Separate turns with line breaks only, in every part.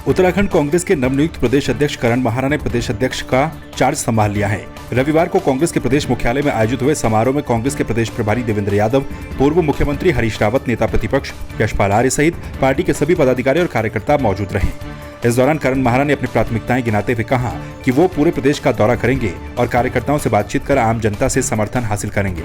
उत्तराखंड कांग्रेस के नवनियुक्त प्रदेश अध्यक्ष करण माहारा ने प्रदेश अध्यक्ष का चार्ज संभाल लिया है। रविवार को कांग्रेस के प्रदेश मुख्यालय में आयोजित हुए समारोह में कांग्रेस के प्रदेश प्रभारी देवेंद्र यादव, पूर्व मुख्यमंत्री हरीश रावत, नेता प्रतिपक्ष यशपाल आर्य सहित पार्टी के सभी पदाधिकारी और कार्यकर्ता मौजूद रहे। इस दौरान करण माहारा ने अपनी प्राथमिकताएं गिनाते हुए कहा कि वो पूरे प्रदेश का दौरा करेंगे और कार्यकर्ताओं से बातचीत कर आम जनता से समर्थन हासिल करेंगे।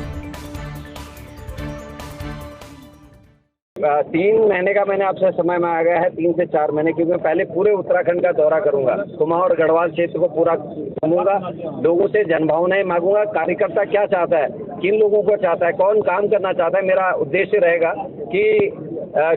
3 महीने का मैंने आपसे समय मांगा गया है, 3 से 4 महीने, क्योंकि मैं पहले पूरे उत्तराखंड का दौरा करूंगा, कुमाऊं और गढ़वाल क्षेत्र को पूरा घूमूंगा, लोगों से जनभावनाएं मांगूंगा, कार्यकर्ता क्या चाहता है, किन लोगों को चाहता है, कौन काम करना चाहता है। मेरा उद्देश्य रहेगा कि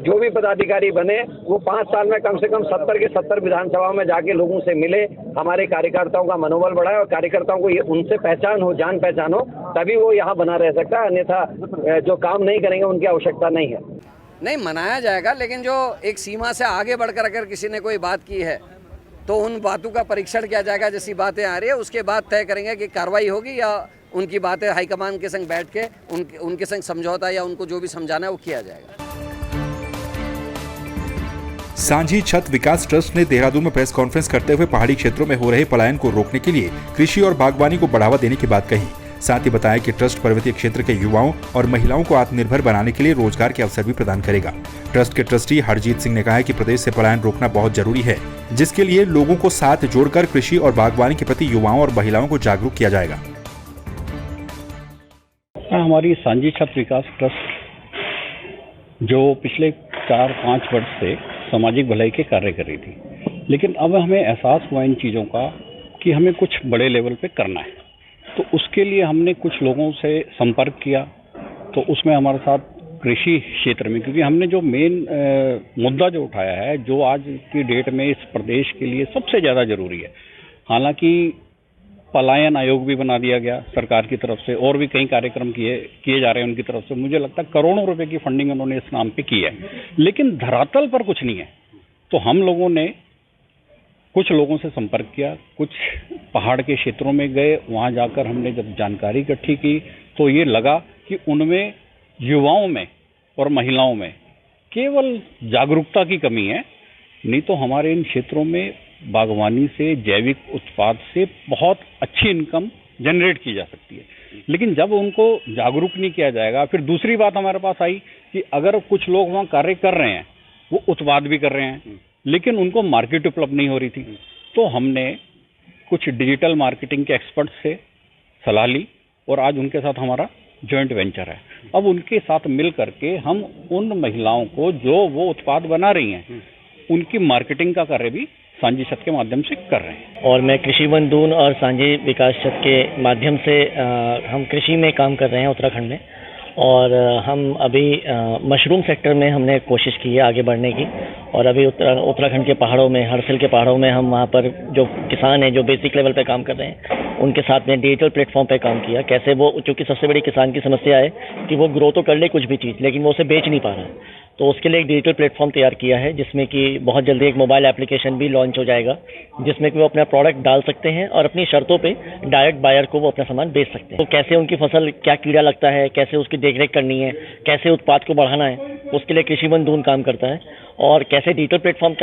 जो भी पदाधिकारी बने वो 5 साल में कम से कम 70 के 70 विधानसभाओं में जाके लोगों से मिले, हमारे कार्यकर्ताओं का मनोबल बढ़ाए और कार्यकर्ताओं को उनसे पहचान हो, जान पहचान हो, तभी वो यहाँ बना रह सकता है। अन्यथा जो काम नहीं करेंगे उनकी आवश्यकता नहीं है।
नहीं मनाया जाएगा, लेकिन जो एक सीमा से आगे बढ़कर अगर किसी ने कोई बात की है तो उन बातों का परीक्षण किया जाएगा। जैसी बातें आ रही है उसके बाद तय करेंगे कि कार्रवाई होगी या उनकी बातें हाईकमान के संग बैठ के उनके संग समझौता या उनको जो भी समझाना है वो किया जाएगा।
सांझी छत विकास ट्रस्ट ने देहरादून में प्रेस कॉन्फ्रेंस करते हुए पहाड़ी क्षेत्रों में हो रहे पलायन को रोकने के लिए कृषि और बागवानी को बढ़ावा देने की बात कही। साथ ही बताया कि ट्रस्ट पर्वतीय क्षेत्र के युवाओं और महिलाओं को आत्मनिर्भर बनाने के लिए रोजगार के अवसर भी प्रदान करेगा। ट्रस्ट के ट्रस्टी हरजीत सिंह ने कहा है कि प्रदेश से पलायन रोकना बहुत जरूरी है, जिसके लिए लोगों को साथ जोड़कर कृषि और बागवानी के प्रति युवाओं और महिलाओं को जागरूक किया जाएगा।
हमारी सांझी छत विकास ट्रस्ट जो पिछले 4-5 वर्ष से सामाजिक भलाई के कार्य कर रही थी, लेकिन अब हमें एहसास हुआ इन चीज़ों का कि हमें कुछ बड़े लेवल पे करना है। तो उसके लिए हमने कुछ लोगों से संपर्क किया, तो उसमें हमारे साथ कृषि क्षेत्र में, क्योंकि हमने जो मेन मुद्दा जो उठाया है, जो आज की डेट में इस प्रदेश के लिए सबसे ज़्यादा जरूरी है। हालांकि पलायन आयोग भी बना दिया गया सरकार की तरफ से, और भी कई कार्यक्रम किए जा रहे हैं उनकी तरफ से। मुझे लगता है करोड़ों रुपए की फंडिंग उन्होंने इस नाम पे की है, लेकिन धरातल पर कुछ नहीं है। तो हम लोगों ने कुछ लोगों से संपर्क किया, कुछ पहाड़ के क्षेत्रों में गए, वहां जाकर हमने जब जानकारी इकट्ठी की तो ये लगा कि उनमें युवाओं में और महिलाओं में केवल जागरूकता की कमी है। नहीं तो हमारे इन क्षेत्रों में बागवानी से, जैविक उत्पाद से बहुत अच्छी इनकम जनरेट की जा सकती है। लेकिन जब उनको जागरूक नहीं किया जाएगा, फिर दूसरी बात हमारे पास आई कि अगर कुछ लोग वहाँ कार्य कर रहे हैं, वो उत्पाद भी कर रहे हैं, लेकिन उनको मार्केट उपलब्ध नहीं हो रही थी, तो हमने कुछ डिजिटल मार्केटिंग के एक्सपर्ट से सलाह ली और आज उनके साथ हमारा जॉइंट वेंचर है। अब उनके साथ मिल करके हम उन महिलाओं को जो वो उत्पाद बना रही हैं, उनकी मार्केटिंग का कार्य भी सांझी छत के माध्यम से कर रहे हैं।
और मैं कृषि बंधून और सांझी विकास छत के माध्यम से हम कृषि में काम कर रहे हैं उत्तराखंड में, और हम अभी मशरूम सेक्टर में हमने कोशिश की है आगे बढ़ने की। और अभी उत्तराखंड के पहाड़ों में, हरसिल के पहाड़ों में हम वहाँ पर जो किसान हैं जो बेसिक लेवल पे काम कर रहे हैं, उनके साथ में डिजिटल प्लेटफॉर्म पे काम किया। कैसे वो, चूँकि सबसे बड़ी किसान की समस्या है कि वो ग्रो तो कर ले कुछ भी चीज़, लेकिन वो उसे बेच नहीं पा रहा है। तो उसके लिए एक डिजिटल प्लेटफॉर्म तैयार किया है, जिसमें कि बहुत जल्दी एक मोबाइल एप्लीकेशन भी लॉन्च हो जाएगा, जिसमें कि वो अपना प्रोडक्ट डाल सकते हैं और अपनी शर्तों पे डायरेक्ट बायर को वो अपना सामान बेच सकते हैं। तो कैसे उनकी फसल, क्या कीड़ा लगता है, कैसे उसकी देखरेख करनी है, कैसे उत्पाद को बढ़ाना है, उसके लिए कृषि बंधून काम करता है। और कैसे डिजिटल प्लेटफॉर्म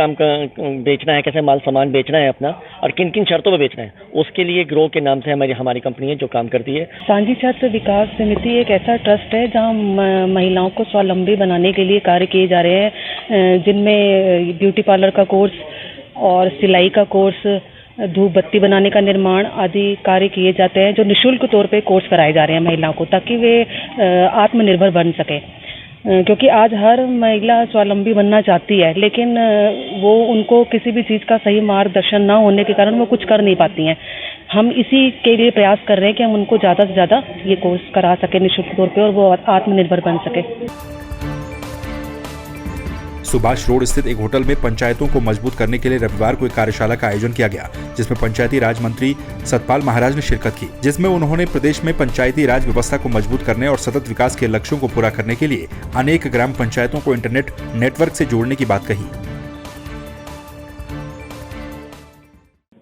बेचना है, कैसे माल सामान बेचना है अपना, और किन किन शर्तों पर बेचना है, उसके लिए ग्रो के नाम से हमारी कंपनी है जो काम करती है।
सांझी छत विकास समिति एक ऐसा ट्रस्ट है जहां महिलाओं को स्वावलंबी बनाने के लिए कार्य किए जा रहे हैं, जिनमें ब्यूटी पार्लर का कोर्स और सिलाई का कोर्स, धूप बत्ती बनाने का निर्माण आदि कार्य किए जाते हैं, जो निःशुल्क तौर पे कोर्स कराए जा रहे हैं महिलाओं को, ताकि वे आत्मनिर्भर बन सके। क्योंकि आज हर महिला स्वावलंबी बनना चाहती है, लेकिन वो उनको किसी भी चीज़ का सही मार्गदर्शन ना होने के कारण वो कुछ कर नहीं पाती हैं। हम इसी के लिए प्रयास कर रहे हैं कि हम उनको ज़्यादा से ज़्यादा ये कोर्स करा सके निःशुल्क तौर पे, और वो आत्मनिर्भर बन सके।
सुभाष रोड स्थित एक होटल में पंचायतों को मजबूत करने के लिए रविवार को एक कार्यशाला का आयोजन किया गया, जिसमें पंचायती राज मंत्री सतपाल महाराज ने शिरकत की, जिसमें उन्होंने प्रदेश में पंचायती राज व्यवस्था को मजबूत करने और सतत विकास के लक्ष्यों को पूरा करने के लिए अनेक ग्राम पंचायतों को इंटरनेट नेटवर्क से जोड़ने की बात कही।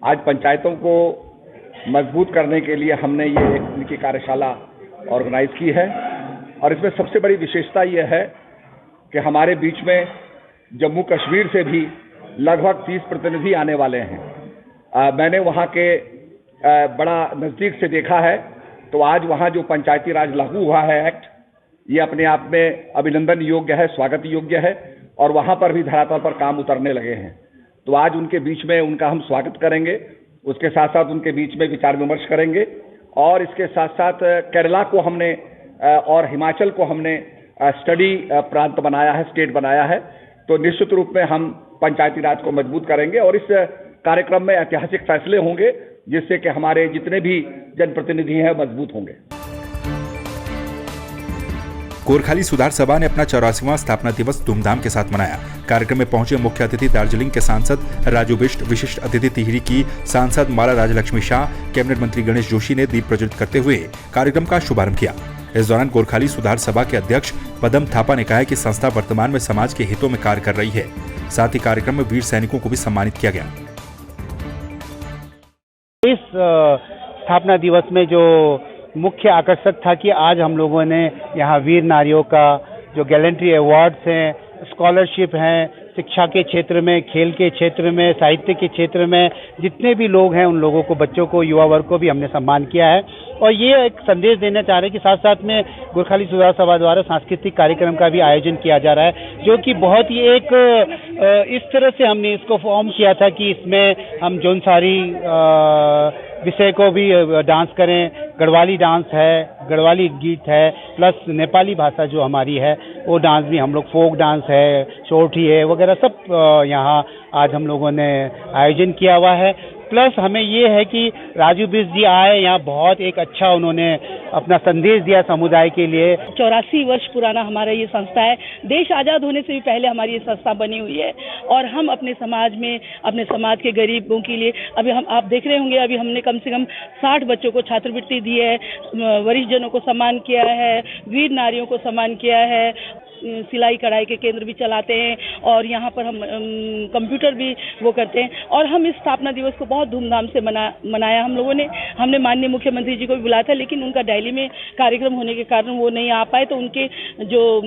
आज पंचायतों को मजबूत करने के लिए हमने ये इनकी कार्यशाला ऑर्गेनाइज की है। और इसमें सबसे बड़ी विशेषता यह है कि हमारे बीच में जम्मू कश्मीर से भी लगभग 30 प्रतिनिधि आने वाले हैं। मैंने वहाँ के बड़ा नज़दीक से देखा है, तो आज वहाँ जो पंचायती राज लागू हुआ है एक्ट, ये अपने आप में अभिनंदन योग्य है, स्वागत योग्य है, और वहाँ पर भी धरातल पर काम उतरने लगे हैं। तो आज उनके बीच में उनका हम स्वागत करेंगे, उसके साथ साथ उनके बीच में विचार विमर्श करेंगे। और इसके साथ साथ केरला को हमने और हिमाचल को हमने स्टडी प्रांत बनाया है, स्टेट बनाया है। तो निश्चित रूप में हम पंचायती राज को मजबूत करेंगे और इस कार्यक्रम में ऐतिहासिक फैसले होंगे, जिससे कि हमारे जितने भी जनप्रतिनिधि हैं मजबूत होंगे।
गोरखाली सुधार सभा ने अपना 84वां स्थापना दिवस धूमधाम के साथ मनाया। कार्यक्रम में पहुंचे मुख्य अतिथि दार्जिलिंग के सांसद राजू बिष्ट, विशिष्ट अतिथि टिहरी की सांसद माला राजलक्ष्मी शाह, कैबिनेट मंत्री गणेश जोशी ने दीप प्रज्वलित करते हुए कार्यक्रम का शुभारंभ किया। इस दौरान गोरखाली सुधार सभा के अध्यक्ष पदम थापा ने कहा कि संस्था वर्तमान में समाज के हितों में कार्य कर रही है। साथ ही कार्यक्रम में वीर सैनिकों को भी सम्मानित किया गया।
इस स्थापना दिवस में जो मुख्य आकर्षक था कि आज हम लोगों ने यहाँ वीर नारियों का जो गैलेंट्री अवार्ड्स हैं, स्कॉलरशिप हैं, शिक्षा के क्षेत्र में, खेल के क्षेत्र में, साहित्य के क्षेत्र में जितने भी लोग हैं उन लोगों को, बच्चों को, युवा वर्ग को भी हमने सम्मान किया है। और ये एक संदेश देना चाह रहे हैं कि साथ साथ में गोरखाली सुधार सभा द्वारा सांस्कृतिक कार्यक्रम का भी आयोजन किया जा रहा है, जो कि बहुत ही एक इस तरह से हमने इसको फॉर्म किया था कि इसमें हम जौनसारी विषय को भी डांस करें, गढ़वाली डांस है, गढ़वाली गीत है, प्लस नेपाली भाषा जो हमारी है वो डांस भी, हम लोग फोक डांस है, चोटी है वगैरह सब यहाँ आज हम लोगों ने आयोजन किया हुआ है। प्लस हमें ये है कि राजू बिष्ट जी आए यहाँ, बहुत एक अच्छा उन्होंने अपना संदेश दिया समुदाय के लिए।
84 वर्ष पुराना हमारा ये संस्था है। देश आज़ाद होने से भी पहले हमारी ये संस्था बनी हुई है और हम अपने समाज में, अपने समाज के गरीबों के लिए, अभी हम आप देख रहे होंगे, अभी हमने कम से कम 60 बच्चों को छात्रवृत्ति दी है, वरिष्ठ जनों को सम्मान किया है, वीर नारियों को सम्मान किया है, सिलाई कढ़ाई के केंद्र भी चलाते हैं और यहाँ पर हम कंप्यूटर भी वो करते हैं। और हम इस स्थापना दिवस को बहुत धूमधाम से मनाया हम लोगों ने। हमने माननीय मुख्यमंत्री जी को भी बुलाया था, लेकिन उनका दिल्ली में कार्यक्रम होने के कारण वो नहीं आ पाए, तो उनके जो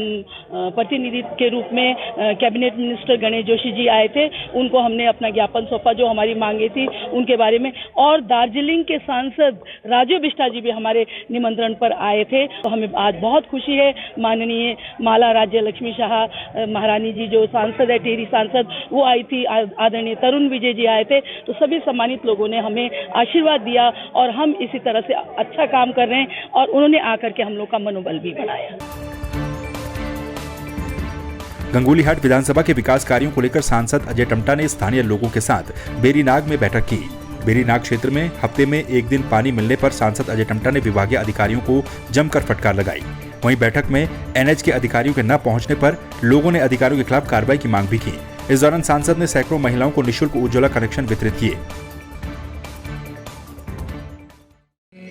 प्रतिनिधि के रूप में कैबिनेट मिनिस्टर गणेश जोशी जी आए थे, उनको हमने अपना ज्ञापन सौंपा जो हमारी मांगे थी उनके बारे में। और दार्जिलिंग के सांसद राजू बिष्ट जी भी हमारे निमंत्रण पर आए थे। तो हमें आज बहुत खुशी है, माननीय माला राज्यलक्ष्मी शाह महारानी जी जो सांसद है, टिहरी सांसद, वो आई थी, आदरणीय तरुण विजय जी आए थे। तो सभी सम्मानित लोगों ने हमें आशीर्वाद दिया और हम इसी तरह से अच्छा काम कर रहे हैं और उन्होंने आकर के हम लोग का मनोबल भी बढ़ाया।
गंगोलीहाट विधानसभा के विकास कार्यों को लेकर सांसद अजय टमटा ने स्थानीय लोगों के साथ बेरीनाग में बैठक की। बेरीनाग क्षेत्र में हफ्ते में एक दिन पानी मिलने पर सांसद अजय टमटा ने विभागीय अधिकारियों को जमकर फटकार लगाई। वहीं बैठक में एनएच के अधिकारियों के न पहुंचने पर लोगों ने अधिकारियों के खिलाफ कार्रवाई की मांग भी की। इस दौरान सांसद ने सैकड़ों महिलाओं को निःशुल्क उज्ज्वला कनेक्शन वितरित किए।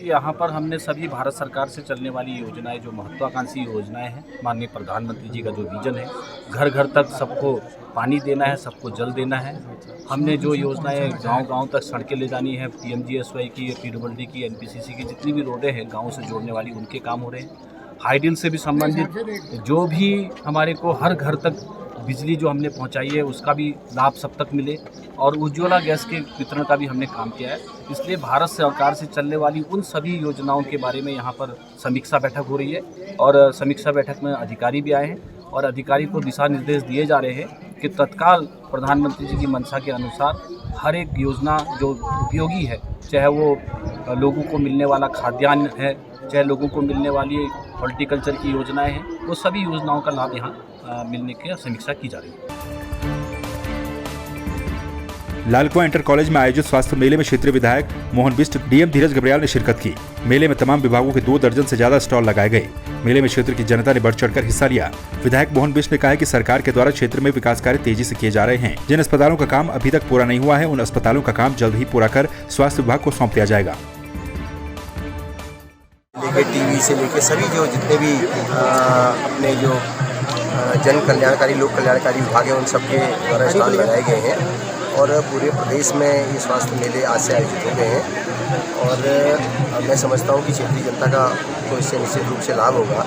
यहाँ पर हमने सभी भारत सरकार से चलने वाली योजनाएं, जो महत्वाकांक्षी योजनाएं हैं, माननीय प्रधानमंत्री जी का जो विजन है, घर घर तक सबको पानी देना है, सबको जल देना है। हमने जो योजनाएं गांव-गांव तक सड़कें ले जानी है, पीएमजीएसवाई की, पीडब्ल्यूडी की, एनपीसीसी की, जितनी भी रोडें हैं गाँव से जोड़ने वाली, उनके काम हो रहे हैं। हाईडील से भी संबंधित जो भी हमारे को हर घर तक बिजली जो हमने पहुंचाई है उसका भी लाभ सब तक मिले, और उज्ज्वला गैस के वितरण का भी हमने काम किया है। इसलिए भारत सरकार से चलने वाली उन सभी योजनाओं के बारे में यहाँ पर समीक्षा बैठक हो रही है और समीक्षा बैठक में अधिकारी भी आए हैं और अधिकारी को दिशा निर्देश दिए जा रहे हैं कि तत्काल प्रधानमंत्री जी की मंशा के अनुसार हर एक योजना जो उपयोगी है, चाहे वो लोगों को मिलने वाला खाद्यान्न है, चाहे लोगों को मिलने वाली हॉर्टिकल्चर की योजनाएं हैं, वो सभी योजनाओं का लाभ यहाँ मिलने की समीक्षा की जा रही है।
लालकुआं इंटर कॉलेज में आयोजित स्वास्थ्य मेले में क्षेत्रीय विधायक मोहन बिष्ट, डीएम धीरज घबरियाल ने शिरकत की। मेले में तमाम विभागों के 2 दर्जन से ज्यादा स्टॉल लगाए गए। मेले में क्षेत्र की जनता ने बढ़ चढ़कर हिस्सा लिया। विधायक मोहन बिष्ट ने कहा कि सरकार के द्वारा क्षेत्र में विकास कार्य तेजी से किए जा रहे हैं। जिन अस्पतालों का काम अभी तक पूरा नहीं हुआ है, उन अस्पतालों का काम जल्द ही पूरा कर स्वास्थ्य विभाग को सौंप दिया जाएगा।
टीवी से लेकर सभी जो जितने भी अपने जो जन कल्याणकारी, लोक कल्याणकारी विभाग हैं, उन सबके द्वारा स्टॉल लगाए गए हैं और पूरे प्रदेश में ये स्वास्थ्य मेले आज से आयोजित हो गए हैं। और मैं समझता हूँ कि क्षेत्रीय जनता का तो इससे निश्चित रूप से लाभ होगा।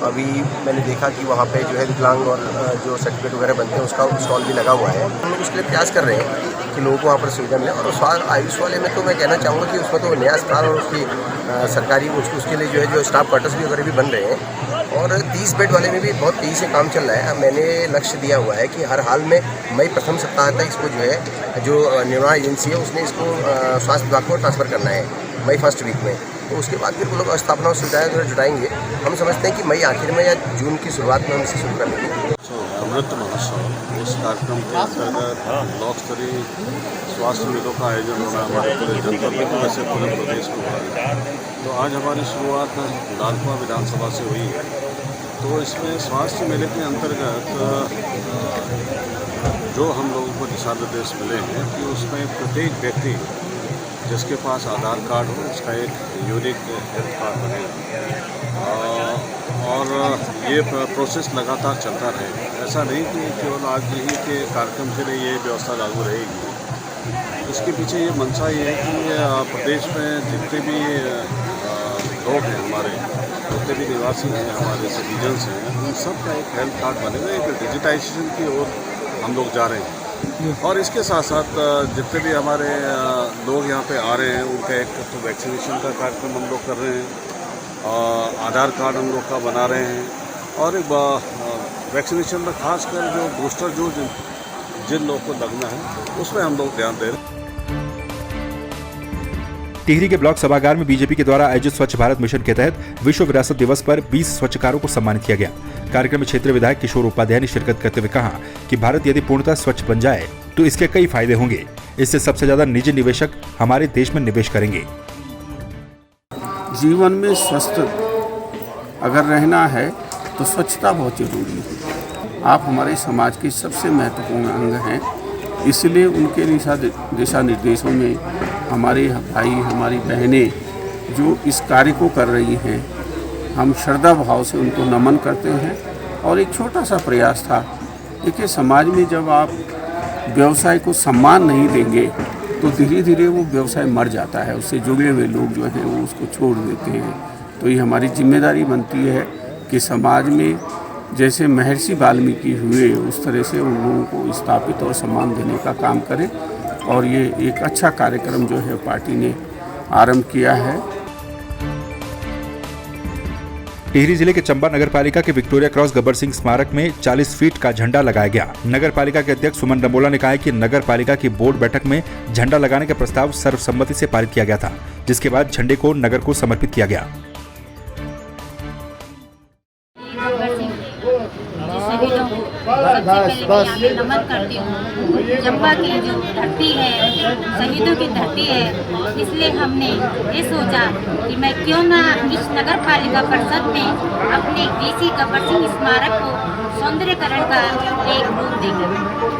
अभी मैंने देखा कि वहाँ पे जो है विकलांग और जो सर्टिफिकेट वगैरह बनते हैं उसका स्टॉल भी लगा हुआ है। हम लोग उसके लिए प्रयास कर रहे हैं कि लोगों को वहाँ पर सुविधा मिले। और स्वास्थ्य आयुष वाले में तो मैं कहना चाहूँगा कि उसमें तो नया अस्पताल और उसकी सरकारी उसके लिए जो है जो स्टाफ क्वार्टर्स भी वगैरह भी बन रहे हैं। और 30 बेड वाले में भी बहुत तेज़ी से काम चल रहा है। मैंने लक्ष्य दिया हुआ है कि हर हाल में मई प्रथम सप्ताह तक इसको जो है जो निर्माण एजेंसी है उसने इसको स्वास्थ्य विभाग को ट्रांसफ़र करना है मई फर्स्ट वीक में। तो उसके बाद फिर वो लोग स्थापना और सुविधाएँ जो जुटाएंगे। हम समझते हैं कि मई आखिर में या जून की शुरुआत में हम इसे शुरू कर लेंगे।
अमृत महोत्सव इस कार्यक्रम के अंतर्गत ब्लॉक स्तरीय स्वास्थ्य मेलों का आयोजन होना हमारे पूरे जनपद में, वैसे पूरे प्रदेश में हो रहा है। तो आज हमारी शुरुआत लालकुआं विधानसभा से हुई है। तो इसमें स्वास्थ्य मेले के अंतर्गत जो हम लोगों को दिशा निर्देश मिले हैं कि उसमें प्रत्येक व्यक्ति जिसके पास आधार कार्ड हो उसका एक यूनिक हेल्थ कार्ड बनेगा और ये प्रोसेस लगातार चलता रहे। ऐसा नहीं कि केवल आज ही के कार्यक्रम के लिए ये व्यवस्था लागू रहेगी। इसके पीछे ये मंशा ये है कि प्रदेश में जितने भी लोग हैं हमारे, जितने भी निवासी हैं हमारे सिटीजन्स हैं, उन सब का एक हेल्थ कार्ड बनेगा। एक डिजिटाइजेशन की ओर हम लोग जा रहे हैं। और इसके साथ साथ जितने भी हमारे लोग यहाँ पे आ रहे हैं उनका एक तो वैक्सीनेशन का कार्यक्रम हम लोग कर रहे हैं। आधार कार्ड हम लोग का बना रहे हैं और एक वैक्सीनेशन में खासकर जो बूस्टर जो जिन लोगों को लगना है उसमें हम लोग ध्यान दे रहे हैं।
टिहरी के ब्लॉक सभागार में बीजेपी के द्वारा आयोजित स्वच्छ भारत मिशन के तहत विश्व विरासत दिवस पर 20 स्वच्छकारों को सम्मानित किया गया। कार्यक्रम में क्षेत्रीय विधायक किशोर उपाध्याय ने शिरकत करते हुए कहा कि भारत यदि पूर्णतः स्वच्छ बन जाए तो इसके कई फायदे होंगे। इससे सबसे ज्यादा निजी निवेशक हमारे देश में निवेश करेंगे।
जीवन में स्वस्थ अगर रहना है तो स्वच्छता बहुत जरूरी है। आप हमारे समाज के सबसे महत्वपूर्ण अंग हैं, इसलिए उनके दिशा निर्देशों में हमारे भाई हमारी बहनें जो इस कार्य को कर रही हैं, हम श्रद्धा भाव से उनको नमन करते हैं। और एक छोटा सा प्रयास था। देखिए, समाज में जब आप व्यवसाय को सम्मान नहीं देंगे तो धीरे धीरे वो व्यवसाय मर जाता है। उससे जुड़े हुए लोग जो हैं वो उसको छोड़ देते हैं। तो ये हमारी जिम्मेदारी बनती है कि समाज में जैसे महर्षि वाल्मीकि हुए उस तरह से उन लोगों को स्थापित और सम्मान देने का काम करें। और ये एक अच्छा कार्यक्रम जो है पार्टी ने आरंभ किया है।
टिहरी जिले के चंबा नगर पालिका के विक्टोरिया क्रॉस गब्बर सिंह स्मारक में 40 फीट का झंडा लगाया गया। नगर पालिका के अध्यक्ष सुमन रमोला ने कहा है कि नगर पालिका की बोर्ड बैठक में झंडा लगाने का प्रस्ताव सर्वसम्मति से पारित किया गया था, जिसके बाद झंडे को नगर को समर्पित किया गया।
सबसे पहले मैं नमन करती हूँ। चंबा की जो धरती है शहीदों की धरती है, इसलिए हमने ये सोचा कि मैं क्यों ना इस नगर पालिका परिषद में अपने डीसी गब्बर सिंह स्मारक को सौंदर्यकरण का एक रूप देंगे।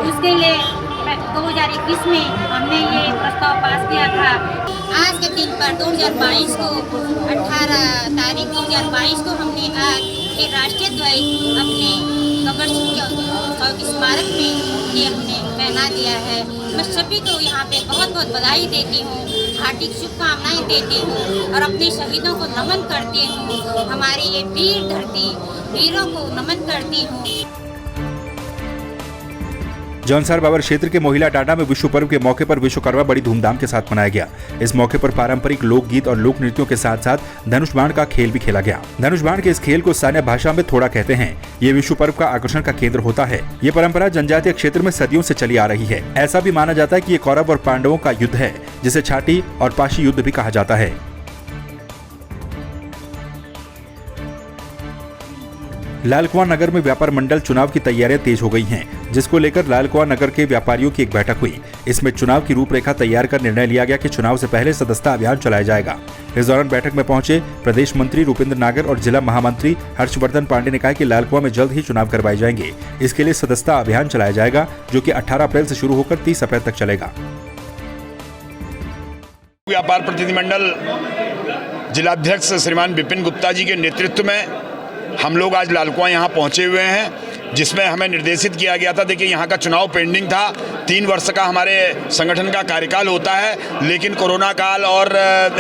उसके लिए 2021 में हमने ये प्रस्ताव पास किया था। आज के दिन पर 2022 को 18 तारीख 2022 को हमने आज ये राष्ट्रीय ध्वज अपने गब्बर सिंह स्मारक में ये हमने पहना दिया है। मैं सभी को यहाँ पे बहुत बहुत बधाई देती हूँ, हार्दिक शुभकामनाएं देती हूँ और अपने शहीदों को नमन करती हूँ। हमारी ये वीर धरती वीरों को नमन करती हूँ।
जौनसार बाबर क्षेत्र के मोहिला टाटा में विश्व पर्व के मौके पर विश्वकर्मा बड़ी धूमधाम के साथ मनाया गया। इस मौके पर पारंपरिक लोकगीत और लोक नृत्यों के साथ साथ धनुष बाण का खेल भी खेला गया। धनुष बाण के इस खेल को स्थानीय भाषा में थोड़ा कहते हैं। ये विश्व पर्व का आकर्षण का केंद्र होता है। ये परंपरा जनजातीय क्षेत्र में सदियों से चली आ रही है। ऐसा भी माना जाता है कि ये कौरव और पांडवों का युद्ध है, जिसे छाटी और पाशी युद्ध भी कहा जाता है। लालकुआं नगर में व्यापार मंडल चुनाव की तैयारियां तेज हो गई हैं, जिसको लेकर लालकुआं नगर के व्यापारियों की एक बैठक हुई। इसमें चुनाव की रूपरेखा तैयार कर निर्णय लिया गया कि चुनाव से पहले सदस्यता अभियान चलाया जाएगा। इस दौरान बैठक में पहुंचे प्रदेश मंत्री रूपेंद्र नागर और जिला महामंत्री हर्षवर्धन पांडे ने कहा कि लालकुआं में जल्द ही चुनाव करवाए जाएंगे। इसके लिए सदस्यता अभियान चलाया जाएगा, जो कि 18 अप्रैल से शुरू होकर 30 अप्रैल तक चलेगा।
व्यापार प्रतिनिधिमंडल जिलाध्यक्ष श्रीमान विपिन गुप्ता जी के नेतृत्व में हम लोग आज लालकुआं यहाँ पहुँचे हुए हैं, जिसमें हमें निर्देशित किया गया था। देखिए, यहाँ का चुनाव पेंडिंग था, 3 वर्ष का हमारे संगठन का कार्यकाल होता है, लेकिन कोरोना काल और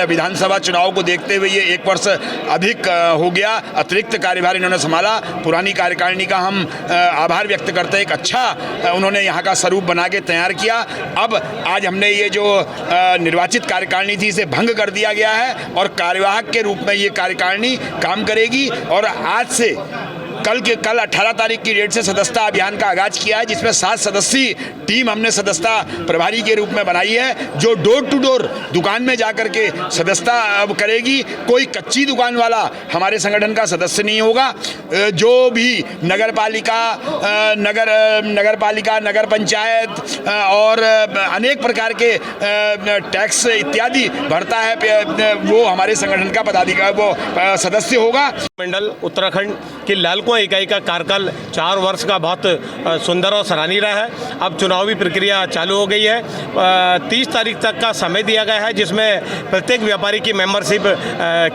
विधानसभा चुनाव को देखते हुए ये 1 वर्ष अधिक हो गया। अतिरिक्त कार्यभार इन्होंने संभाला। पुरानी कार्यकारिणी का हम आभार व्यक्त करते हैं। एक अच्छा उन्होंने यहाँ का स्वरूप बना के तैयार किया। अब आज हमने ये जो निर्वाचित कार्यकारिणी थी इसे भंग कर दिया गया है और कार्यवाहक के रूप में ये कार्यकारिणी काम करेगी। और आज से कल 18 तारीख की डेट से सदस्यता अभियान का आगाज किया है, जिसमें 7 सदस्यीय टीम हमने सदस्यता प्रभारी के रूप में बनाई है, जो डोर टू डोर दुकान में जाकर के सदस्यता अब करेगी। कोई कच्ची दुकान वाला हमारे संगठन का सदस्य नहीं होगा। जो भी नगर पालिका, नगर पंचायत और अनेक प्रकार के टैक्स इत्यादि भरता है, वो हमारे संगठन का पदाधिकारी वो सदस्य होगा।
मंडल उत्तराखंड की लालकुआं इकाई का कार्यकाल 4 वर्ष का बहुत सुंदर और सराहनीय रहा है। अब चुनावी प्रक्रिया चालू हो गई है। 30 तारीख तक का समय दिया गया है, जिसमें प्रत्येक व्यापारी की मेंबरशिप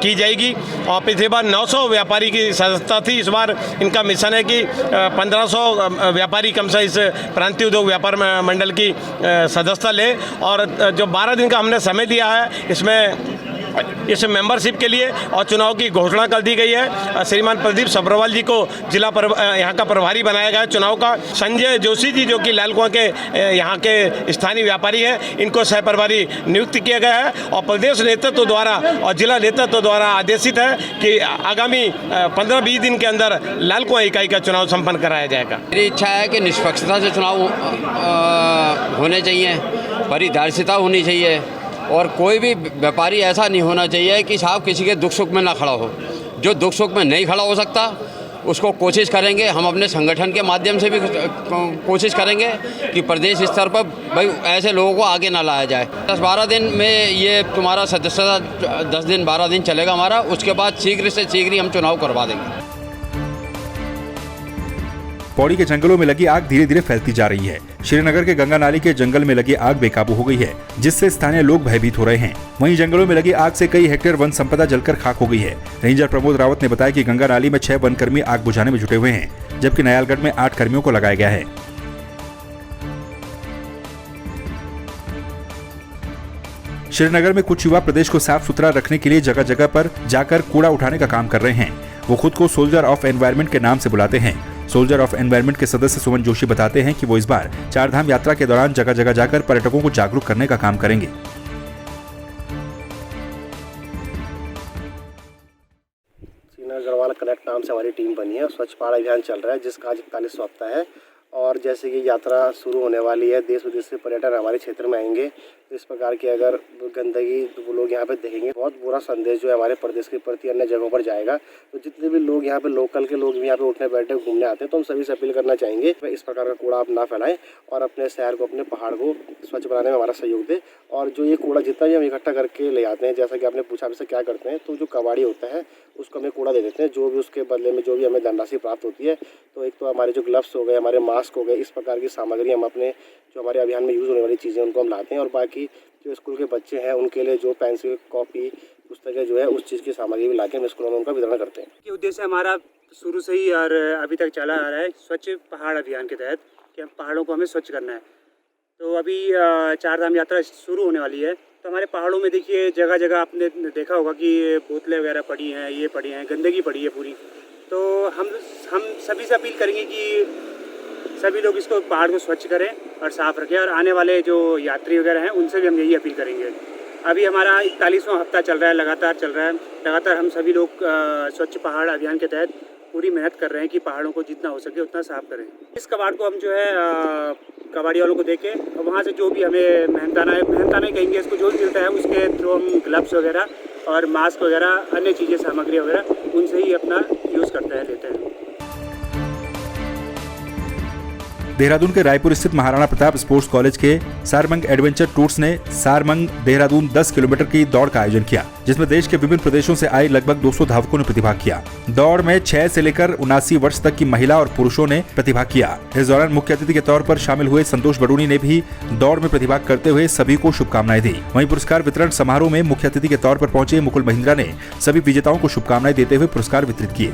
की जाएगी। और पिछली बार 900 व्यापारी की सदस्यता थी। इस बार इनका मिशन है कि 1500 व्यापारी कम से इस प्रांतीय उद्योग व्यापार मंडल की सदस्यता ले। और जो 12 दिन का हमने समय दिया है, इसमें इस मेंबरशिप के लिए और चुनाव की घोषणा कर दी गई है। श्रीमान प्रदीप सब्रवाल जी को जिला यहाँ का प्रभारी बनाया गया है चुनाव का। संजय जोशी जी जो कि लालकुआं के यहाँ के स्थानीय व्यापारी हैं, इनको सह प्रभारी नियुक्त किया गया है। और प्रदेश नेतृत्व द्वारा और जिला नेतृत्व द्वारा आदेशित है कि आगामी 15-20 दिन के अंदर लालकुआं इकाई का चुनाव संपन्न कराया जाएगा।
मेरी इच्छा है कि निष्पक्षता से चुनाव होने चाहिए, पारदर्शिता होनी चाहिए और कोई भी व्यापारी ऐसा नहीं होना चाहिए कि साहब किसी के दुख सुख में ना खड़ा हो। जो दुख सुख में नहीं खड़ा हो सकता उसको कोशिश करेंगे, हम अपने संगठन के माध्यम से भी कोशिश करेंगे कि प्रदेश स्तर पर भाई ऐसे लोगों को आगे ना लाया जाए। 10-12 दिन में ये तुम्हारा सदस्यता 10 दिन 12 दिन चलेगा हमारा, उसके बाद शीघ्र से शीघ्र हम चुनाव करवा देंगे।
पौड़ी के जंगलों में लगी आग धीरे धीरे फैलती जा रही है। श्रीनगर के गंगा नाली के जंगल में लगी आग बेकाबू हो गई है, जिससे स्थानीय लोग भयभीत हो रहे हैं। वहीं जंगलों में लगी आग से कई हेक्टेयर वन संपदा जलकर खाक हो गई है। रेंजर प्रमोद रावत ने बताया कि गंगा नाली में 6 वन कर्मी आग बुझाने में जुटे हुए हैं, जबकि नयालगढ़ में 8 कर्मियों को लगाया गया है। श्रीनगर में कुछ युवा प्रदेश को साफ सुथरा रखने के लिए जगह जगह पर जाकर कूड़ा उठाने का काम कर रहे हैं। वो खुद को सोल्जर ऑफ एनवायरनमेंट के नाम से बुलाते हैं। सोल्जर ऑफ एनवायरनमेंट के सदस्य सुमन जोशी बताते हैं कि वो इस बार 4 धाम यात्रा के दौरान जगह जगह जाकर पर्यटकों को जागरूक करने का काम करेंगे।
श्रीनगर गढ़वाल कनेक्ट नाम से हमारी टीम बनी है। स्वच्छ पहाड़ अभियान चल रहा है, जिसका आज 41वां हफ्ता है। और जैसे कि यात्रा शुरू होने वाली है, देश विदेश से पर्यटन हमारे क्षेत्र में आएंगे, तो इस प्रकार की अगर गंदगी तो वो लोग यहाँ पे देखेंगे, बहुत बुरा संदेश जो है हमारे प्रदेश के प्रति अन्य जगहों पर जाएगा। तो जितने भी लोग यहाँ पे लोकल के लोग यहाँ पे उठने बैठे घूमने आते हैं, तो हम सभी से अपील करना चाहेंगे इस प्रकार का कूड़ा आप ना फैलाएं और अपने शहर को, अपने पहाड़ को स्वच्छ बनाने में हमारा सहयोग दें। और जो ये कूड़ा जितना भी हम इकट्ठा करके ले आते हैं, जैसा कि आपने पूछा हमसे क्या करते हैं, तो जो कबाड़ी होता है उसको हमें कूड़ा दे देते हैं, जो भी उसके बदले में जो भी हमें धनराशि प्राप्त होती है। तो एक तो हमारे जो ग्लव्स हो गए, हमारे मास्क हो गए, इस प्रकार की सामग्री हम अपने जो हमारे अभियान में यूज़ होने वाली चीज़ें उनको हम लाते हैं। और बाकी जो स्कूल के बच्चे हैं उनके लिए जो पेंसिल, कॉपी, पुस्तकें जो है उस चीज़ की सामग्री भी लाके हम स्कूलों में उनका वितरण करते हैं।
ये उद्देश्य हमारा शुरू से ही और अभी तक चला आ रहा है, स्वच्छ पहाड़ अभियान के तहत कि हम पहाड़ों को हमें स्वच्छ करना है। तो अभी 4 धाम यात्रा शुरू होने वाली है, तो हमारे पहाड़ों में देखिए जगह जगह आपने देखा होगा कि बोतलें वगैरह पड़ी हैं, ये पड़ी हैं, गंदगी पड़ी है पूरी। तो हम सभी से अपील करेंगे कि सभी लोग इसको पहाड़ को स्वच्छ करें और साफ़ रखें। और आने वाले जो यात्री वगैरह हैं उनसे भी हम यही अपील करेंगे। अभी हमारा 41वां हफ्ता चल रहा है, लगातार चल रहा है। लगातार हम सभी लोग स्वच्छ पहाड़ अभियान के तहत पूरी मेहनत कर रहे हैं कि पहाड़ों को जितना हो सके उतना साफ़ करें। इस कबाड़ को हम जो है कबाड़ी वालों को देके और वहाँ से जो भी हमें मेहनताना कहेंगे, इसको जो भी मिलता है उसके थ्रू हम ग्लव्स वगैरह और मास्क वगैरह अन्य चीज़ें, सामग्री वगैरह उनसे ही अपना यूज़ करते हैं, लेते हैं।
देहरादून के रायपुर स्थित महाराणा प्रताप स्पोर्ट्स कॉलेज के सारमंग एडवेंचर टूर्स ने सारमंग देहरादून 10 किलोमीटर की दौड़ का आयोजन किया, जिसमें देश के विभिन्न प्रदेशों से आए लगभग 200 धावकों ने प्रतिभाग किया। दौड़ में 6 से लेकर 79 वर्ष तक की महिला और पुरुषों ने प्रतिभाग किया। इस दौरान मुख्य अतिथि के तौर पर शामिल हुए संतोष बडूनी ने भी दौड़ में प्रतिभाग करते हुए सभी को शुभकामनाएं दी। वहीं पुरस्कार वितरण समारोह में मुख्य अतिथि के तौर पर पहुंचे मुकुल महिंद्रा ने सभी विजेताओं को शुभकामनाएं देते हुए पुरस्कार वितरित किए।